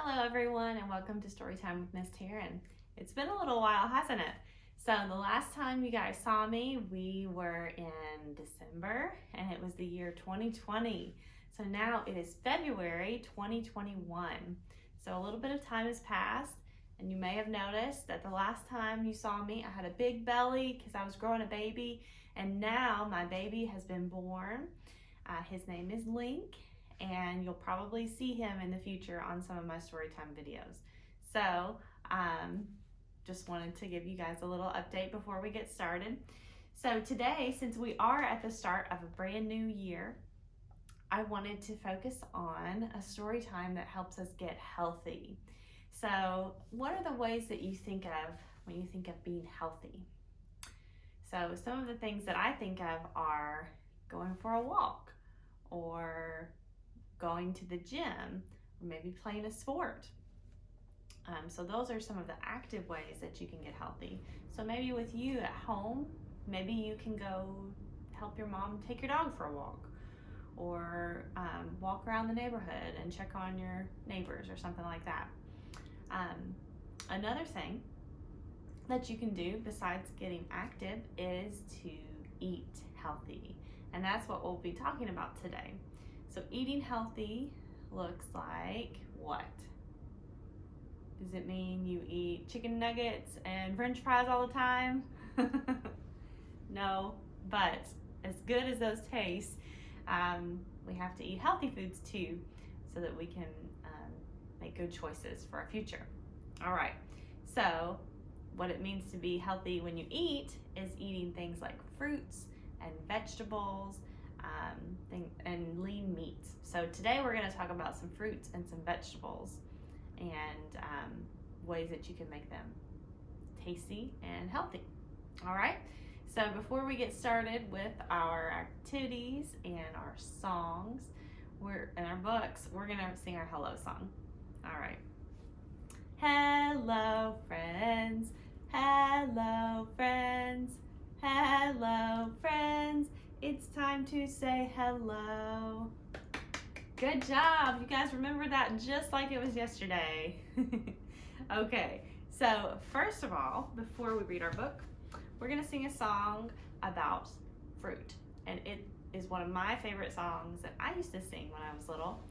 Hello everyone and welcome to Storytime with Miss Taryn. It's been a little while, hasn't it? So the last time you guys saw me, we were in December and it was the year 2020. So now it is February 2021. So a little bit of time has passed and you may have noticed that the last time you saw me, I had a big belly because I was growing a baby, and now my baby has been born. His name is Link, and you'll probably see him in the future on some of my Storytime videos. So just wanted to give you guys a little update before we get started. So today, since we are at the start of a brand new year, I wanted to focus on a story time that helps us get healthy. So what are the ways that you think of when you think of being healthy? So some of the things that I think of are going for a walk, or going to the gym, or maybe playing a sport. So those are some of the active ways that you can get healthy. So maybe with you at home, maybe you can go help your mom take your dog for a walk, or walk around the neighborhood and check on your neighbors or something like that. Another thing that you can do besides getting active is to eat healthy. And that's what we'll be talking about today. So eating healthy looks like what? Does it mean you eat chicken nuggets and french fries all the time? No, but as good as those taste, we have to eat healthy foods too, so that we can make good choices for our future. All right, so what it means to be healthy when you eat is eating things like fruits and vegetables, and lean meats. So today we're going to talk about some fruits and some vegetables, and ways that you can make them tasty and healthy. All right, so before we get started with our activities and our songs, and our books, we're going to sing our hello song. All right. Hello friends, hello friends, hello friends, it's time to say hello. Good job. You guys remember that just like it was yesterday. Okay, so first of all, before we read our book, we're going to sing a song about fruit. And it is one of my favorite songs that I used to sing when I was little.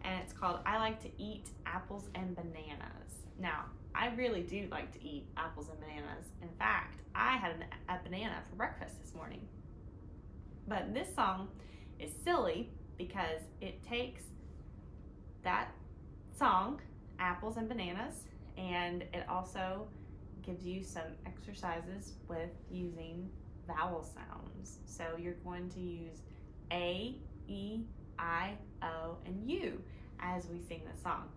And it's called I Like to Eat Apples and Bananas. Now, I really do like to eat apples and bananas. In fact, I had a banana for breakfast this morning. But this song is silly because it takes that song, apples and bananas, and it also gives you some exercises with using vowel sounds. So you're going to use A, E, I, O, and U as we sing this song.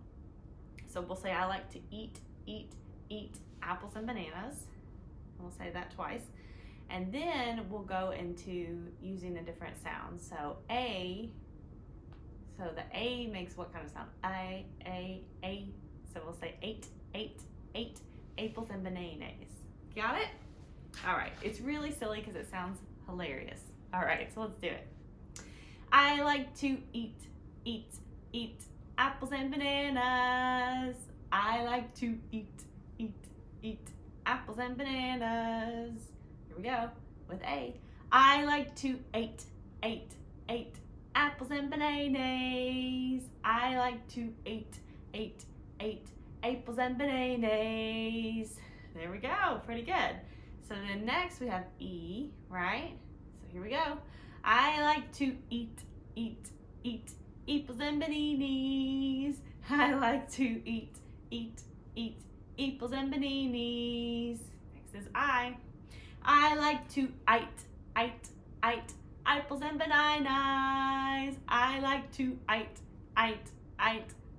So we'll say I like to eat apples and bananas. We'll say that twice. And then we'll go into using the different sounds. So A, so the A makes what kind of sound? A. So we'll say eight apples and bananas. Got it? All right, it's really silly because it sounds hilarious. All right, so let's do it. I like to eat apples and bananas. I like to eat apples and bananas. Here we go with A. I like to eat apples and bananas. I like to eat apples and bananas. There we go, pretty good. So then next we have E, right? So here we go. I like to eat apples and bananas. I like to eat apples and bananas. Next is I. I like to eat apples and bananas. I like to eat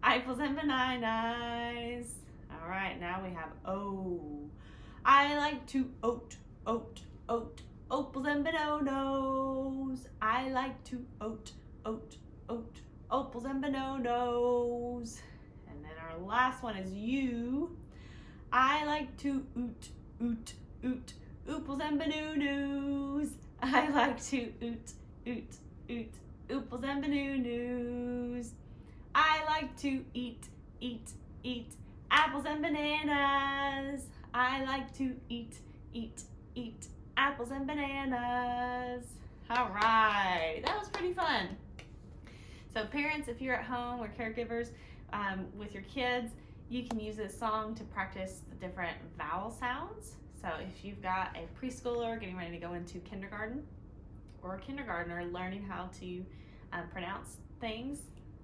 apples and bananas. All right, now we have O. I like to oat apples and bananas. I like to oat apples and bananas. And then our last one is U. I like to oot apples and bananas. I like to oot apples and bananas. I like to eat eat apples and bananas. I like to eat apples and bananas. All right, that was pretty fun. So parents, if you're at home or caregivers with your kids, you can use this song to practice the different vowel sounds. So if you've got a preschooler getting ready to go into kindergarten, or a kindergartner learning how to pronounce things,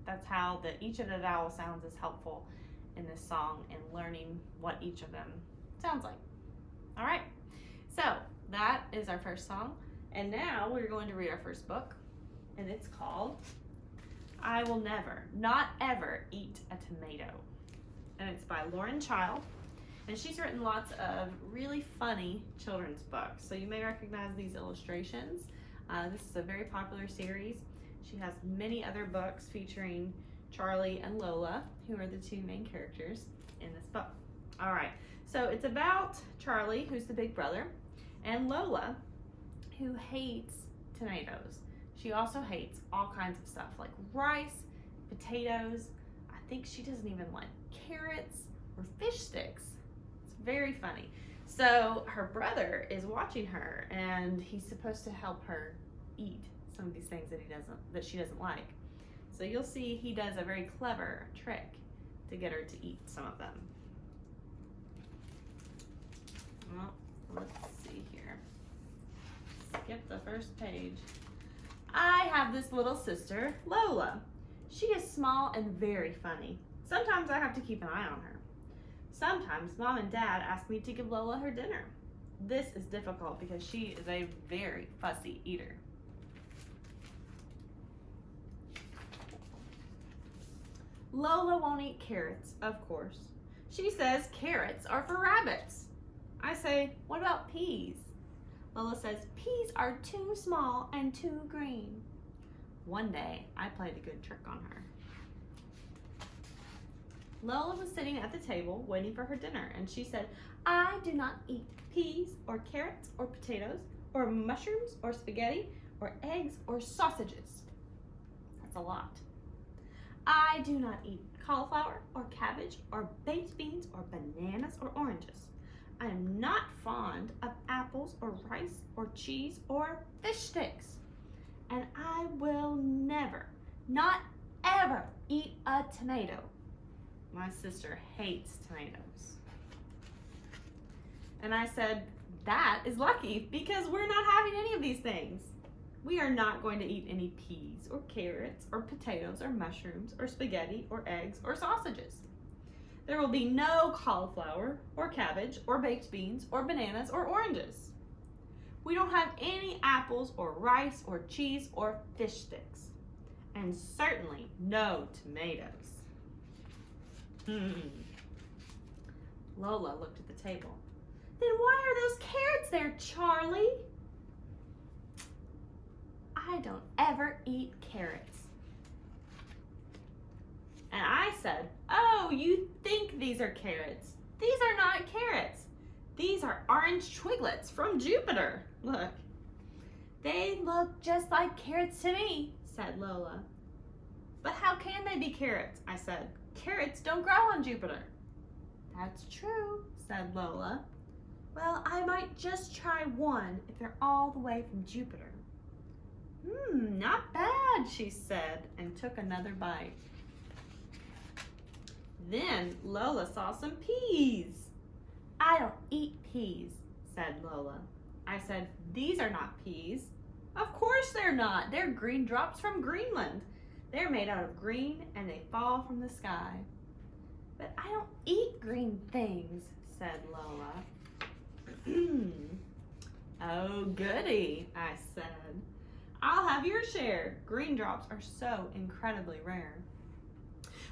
that's how each of the vowel sounds is helpful in this song and learning what each of them sounds like. All right, so that is our first song. And now we're going to read our first book, and it's called I Will Never, Not Ever Eat a Tomato. And it's by Lauren Child. And she's written lots of really funny children's books. So you may recognize these illustrations. This is a very popular series. She has many other books featuring Charlie and Lola, who are the two main characters in this book. All right, so it's about Charlie, who's the big brother, and Lola, who hates tomatoes. She also hates all kinds of stuff like rice, potatoes. I think she doesn't even like carrots or fish sticks. It's very funny. So her brother is watching her, and he's supposed to help her eat some of these things that she doesn't like. So you'll see he does a very clever trick to get her to eat some of them. Well, let's see here. Skip the first page. I have this little sister, Lola. She is small and very funny. Sometimes I have to keep an eye on her. Sometimes Mom and Dad ask me to give Lola her dinner. This is difficult because she is a very fussy eater. Lola won't eat carrots, of course. She says carrots are for rabbits. I say, what about peas? Lola says, peas are too small and too green. One day, I played a good trick on her. Lola was sitting at the table waiting for her dinner, and she said, I do not eat peas or carrots or potatoes or mushrooms or spaghetti or eggs or sausages. That's a lot. I do not eat cauliflower or cabbage or baked beans or bananas or oranges. I am not fond of apples or rice or cheese or fish sticks. And I will never, not ever, eat a tomato. My sister hates tomatoes. And I said, that is lucky because we're not having any of these things. We are not going to eat any peas or carrots or potatoes or mushrooms or spaghetti or eggs or sausages. There will be no cauliflower or cabbage or baked beans or bananas or oranges. We don't have any apples or rice or cheese or fish sticks. And certainly no tomatoes. Lola looked at the table. Then why are those carrots there, Charlie? I don't ever eat carrots. And I said, oh, you think these are carrots. These are not carrots. These are orange twiglets from Jupiter. Look. They look just like carrots to me, said Lola. But how can they be carrots? I said. Carrots don't grow on Jupiter. That's true, said Lola. Well, I might just try one if they're all the way from Jupiter. Not bad, she said, and took another bite. Then Lola saw some peas. I don't eat peas, said Lola. I said, these are not peas. Of course they're not. They're green drops from Greenland. They're made out of green and they fall from the sky. But I don't eat green things, said Lola. Oh, goody, I said. I'll have your share. Green drops are so incredibly rare.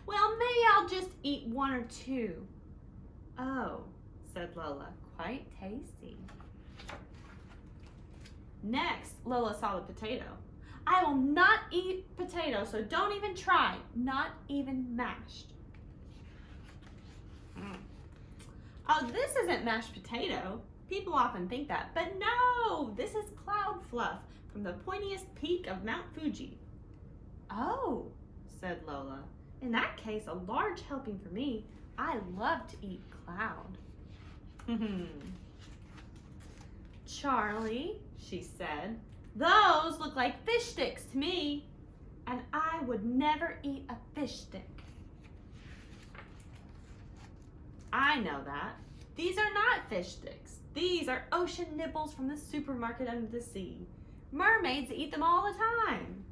Well, maybe I'll just eat one or two. Oh, said Lola, quite tasty. Next, Lola saw the potato. I will not eat potato, so don't even try, not even mashed. Oh, this isn't mashed potato. People often think that, but no, this is cloud fluff from the pointiest peak of Mount Fuji. Oh, said Lola. In that case, a large helping for me. I love to eat cloud. Charlie, she said, those look like fish sticks to me, and I would never eat a fish stick. I know that. These are not fish sticks. These are ocean nibbles from the supermarket under the sea. Mermaids eat them all the time.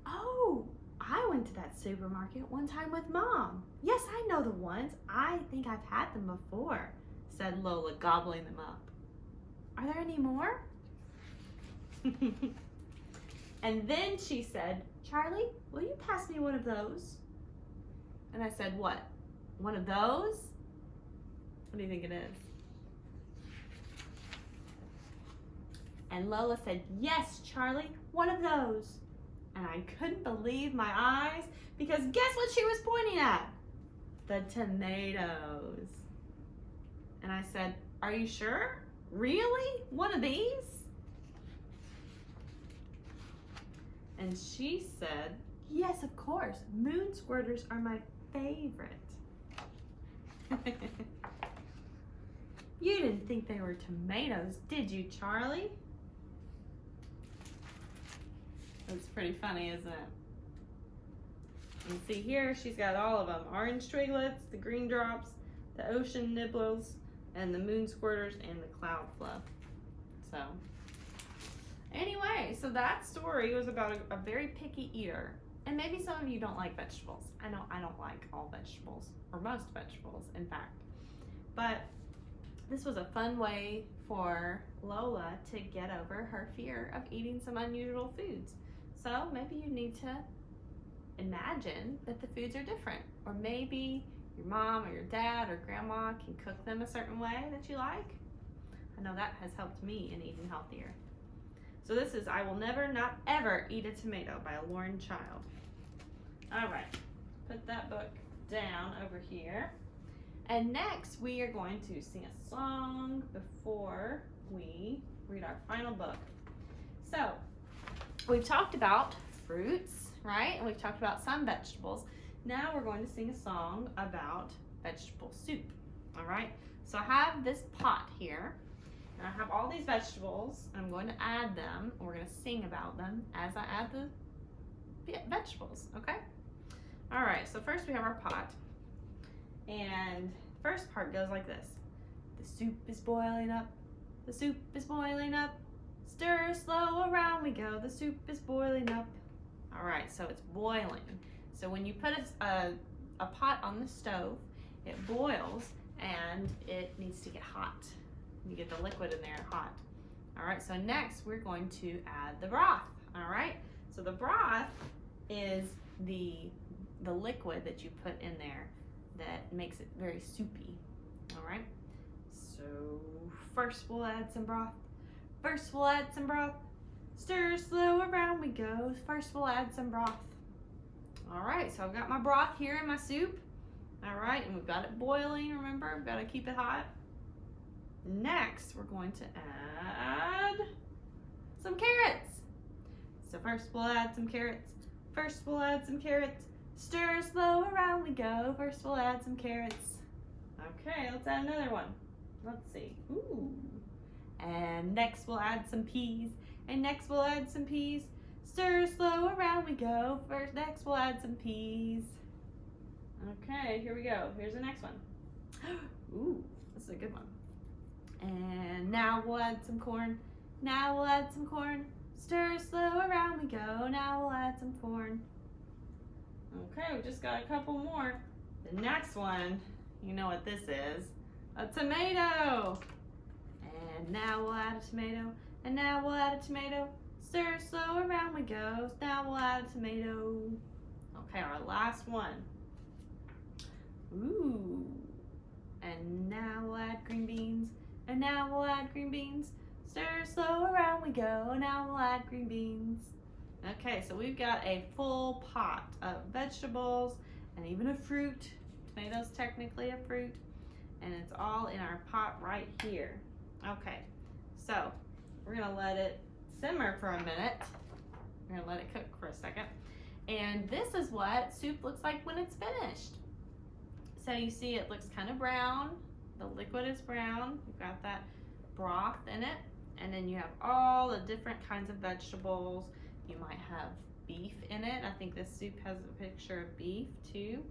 Oh, I went to that supermarket one time with Mom. Yes, I know the ones. I think I've had them before, said Lola, gobbling them up. Are there any more? And then she said, Charlie, will you pass me one of those? And I said, what? One of those? What do you think it is? And Lola said, yes, Charlie, one of those. And I couldn't believe my eyes because guess what she was pointing at? The tomatoes. And I said, are you sure? Really? One of these? And she said, yes, of course. Moon squirters are my favorite. You didn't think they were tomatoes, did you, Charlie? That's pretty funny, isn't it? You see here, she's got all of them. Orange twiglets, the green drops, the ocean nibbles, and the moon squirters, and the cloud fluff. So, anyway, so that story was about a very picky eater. And maybe some of you don't like vegetables. I know I don't like all vegetables, or most vegetables, in fact. But this was a fun way for Lola to get over her fear of eating some unusual foods. So maybe you need to imagine that the foods are different. Or maybe your mom or your dad or grandma can cook them a certain way that you like. I know that has helped me in eating healthier. So this is I Will Never Not Ever Eat a Tomato by Lauren Child. All right, put that book down over here. And next we are going to sing a song before we read our final book. So we've talked about fruits, right? And we've talked about some vegetables. Now we're going to sing a song about vegetable soup, all right? So I have this pot here, and I have all these vegetables, and I'm going to add them, and we're going to sing about them as I add the vegetables, okay? All right, so first we have our pot, and the first part goes like this. The soup is boiling up, the soup is boiling up, stir slow around we go, the soup is boiling up. All right, so it's boiling. So when you put a pot on the stove, it boils and it needs to get hot. You get the liquid in there hot. All right, so next we're going to add the broth, all right? So the broth is the liquid that you put in there that makes it very soupy, all right? So first we'll add some broth. First we'll add some broth. Stir slow around we go. First we'll add some broth. All right, so I've got my broth here in my soup. All right, and we've got it boiling, remember? We've got to keep it hot. Next, we're going to add some carrots. So first we'll add some carrots. First we'll add some carrots. Stir slow around we go. First we'll add some carrots. Okay, let's add another one. Let's see. Ooh. And next we'll add some peas. And next we'll add some peas. Stir slow around we go. Next we'll add some peas. Okay, here we go. Here's the next one. Ooh, this is a good one. And now we'll add some corn. Now we'll add some corn. Stir slow around we go. Now we'll add some corn. Okay, we just got a couple more. The next one, you know what this is. A tomato. And now we'll add a tomato. And now we'll add a tomato. Stir slow around we go. Now we'll add a tomato. Okay, our last one. Ooh. And now we'll add green beans. And now we'll add green beans. Stir slow around we go. Now we'll add green beans. Okay, so we've got a full pot of vegetables and even a fruit. Tomatoes technically a fruit. And it's all in our pot right here. Okay, so we're gonna let it simmer for a minute. We're gonna let it cook for a second. And this is what soup looks like when it's finished. So you see it looks kind of brown. The liquid is brown. You've got that broth in it. And then you have all the different kinds of vegetables. You might have beef in it. I think this soup has a picture of beef too.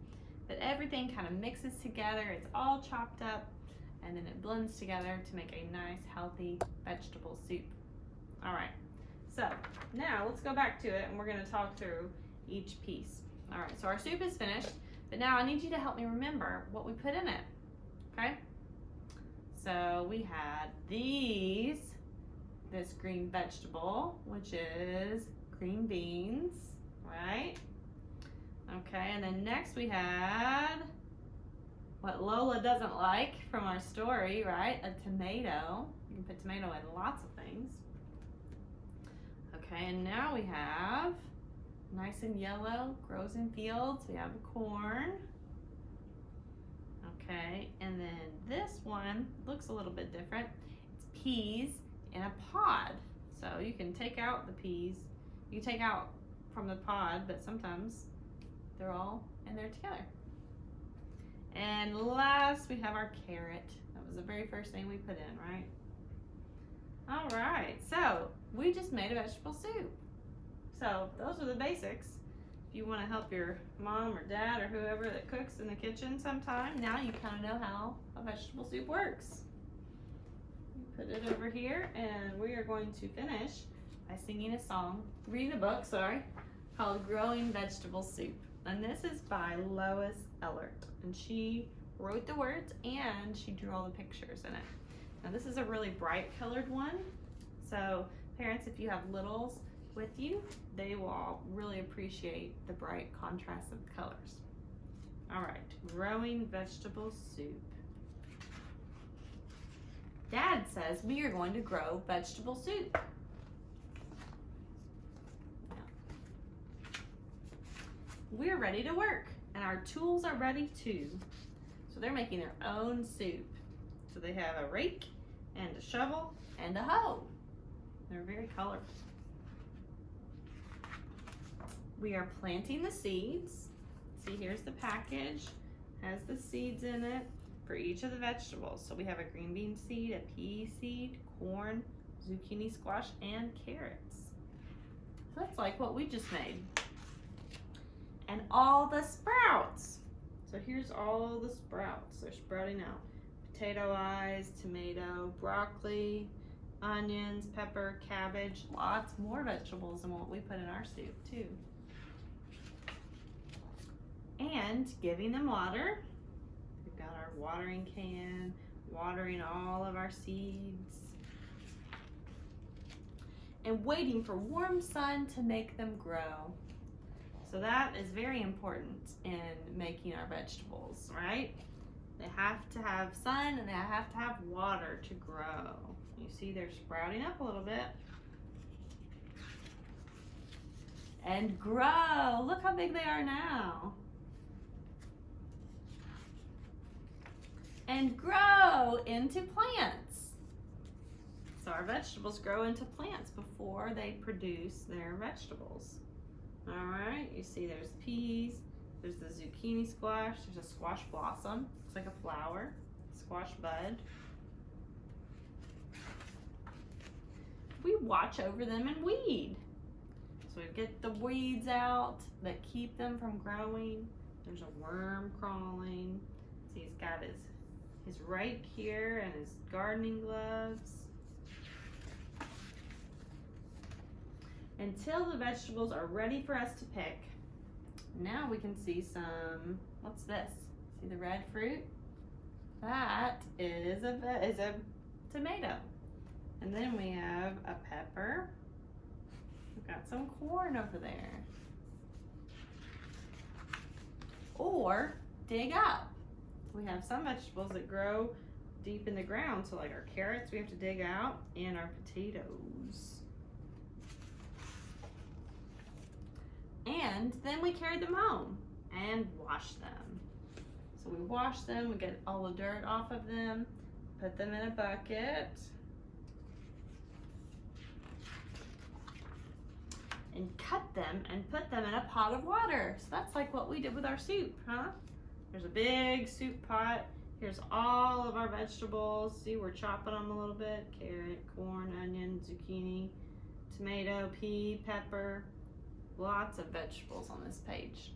But everything kind of mixes together. It's all chopped up and then it blends together to make a nice, healthy vegetable soup. All right, so now let's go back to it and we're gonna talk through each piece. All right, so our soup is finished, but now I need you to help me remember what we put in it, okay? So we had this green vegetable, which is green beans, right? Okay, and then next we had what Lola doesn't like from our story, right? A tomato. You can put tomato in lots of things. Okay, and now we have nice and yellow, grows in fields. We have corn. Okay, and then this one looks a little bit different. It's peas in a pod. So you can take out the peas. You take out from the pod, but sometimes they're all in there together. And last, we have our carrot. That was the very first thing we put in, right? All right, so we just made a vegetable soup. So those are the basics. If you want to help your mom or dad or whoever that cooks in the kitchen sometime, now you kind of know how a vegetable soup works. Put it over here, and we are going to finish by singing a song, reading a book, called Growing Vegetable Soup. And this is by Lois Ehlert. And she wrote the words and she drew all the pictures in it. Now this is a really bright colored one. So parents, if you have littles with you, they will all really appreciate the bright contrast of the colors. All right, growing vegetable soup. Dad says we are going to grow vegetable soup. We're ready to work, and our tools are ready too. So they're making their own soup. So they have a rake and a shovel and a hoe. They're very colorful. We are planting the seeds. See, here's the package. Has the seeds in it for each of the vegetables. So we have a green bean seed, a pea seed, corn, zucchini, squash, and carrots. So that's like what we just made. And all the sprouts. So here's all the sprouts. They're sprouting out. Potato eyes, tomato, broccoli, onions, pepper, cabbage, lots more vegetables than what we put in our soup too. And giving them water. We've got our watering can, watering all of our seeds. And waiting for warm sun to make them grow. So that is very important in making our vegetables, right? They have to have sun and they have to have water to grow. You see they're sprouting up a little bit. And grow. Look how big they are now. And grow into plants. So our vegetables grow into plants before they produce their vegetables. All right, you see there's peas, there's the zucchini squash, there's a squash blossom, looks like a flower, squash bud. We watch over them and weed. So we get the weeds out that keep them from growing. There's a worm crawling. See, he's got his rake here and his gardening gloves. Until the vegetables are ready for us to pick. Now we can see some, what's this? See the red fruit? That is a tomato. And then we have a pepper. We've got some corn over there. Or dig up. We have some vegetables that grow deep in the ground. So like our carrots we have to dig out, and our potatoes. And then we carried them home and washed them. So we wash them, we get all the dirt off of them, put them in a bucket, and cut them and put them in a pot of water. So that's like what we did with our soup, huh? There's a big soup pot. Here's all of our vegetables. See, we're chopping them a little bit. Carrot, corn, onion, zucchini, tomato, pea, pepper. Lots of vegetables on this page.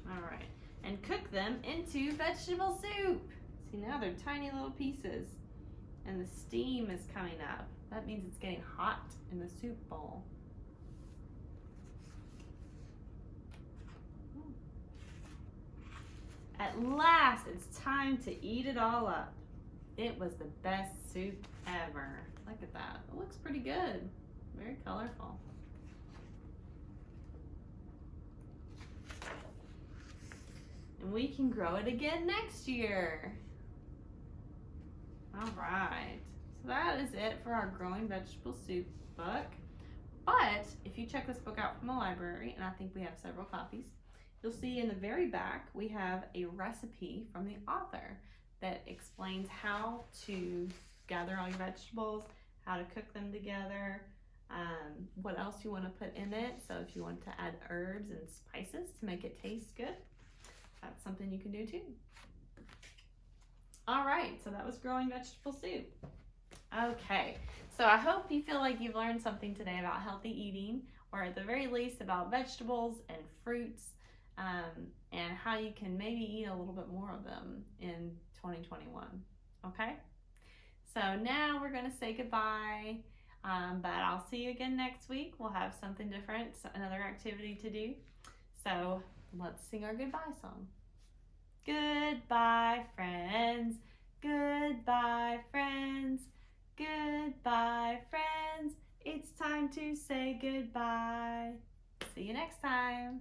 All right, and cook them into vegetable soup. See, now they're tiny little pieces, and the steam is coming up. That means it's getting hot in the soup bowl. At last, it's time to eat it all up. It was the best soup ever. Look at that. It looks pretty good. Very colorful. And we can grow it again next year. All right. So that is it for our Growing Vegetable Soup book. But if you check this book out from the library, and I think we have several copies, you'll see in the very back we have a recipe from the author that explains how to gather all your vegetables, how to cook them together, what else you want to put in it. So if you want to add herbs and spices to make it taste good, that's something you can do too. All right, so that was Growing Vegetable Soup. Okay, so I hope you feel like you've learned something today about healthy eating, or at the very least about vegetables and fruits, and how you can maybe eat a little bit more of them in 2021, okay? So now we're gonna say goodbye, but I'll see you again next week. We'll have something different, another activity to do. So let's sing our goodbye song. Goodbye, friends. Goodbye, friends. Goodbye, friends. It's time to say goodbye. See you next time.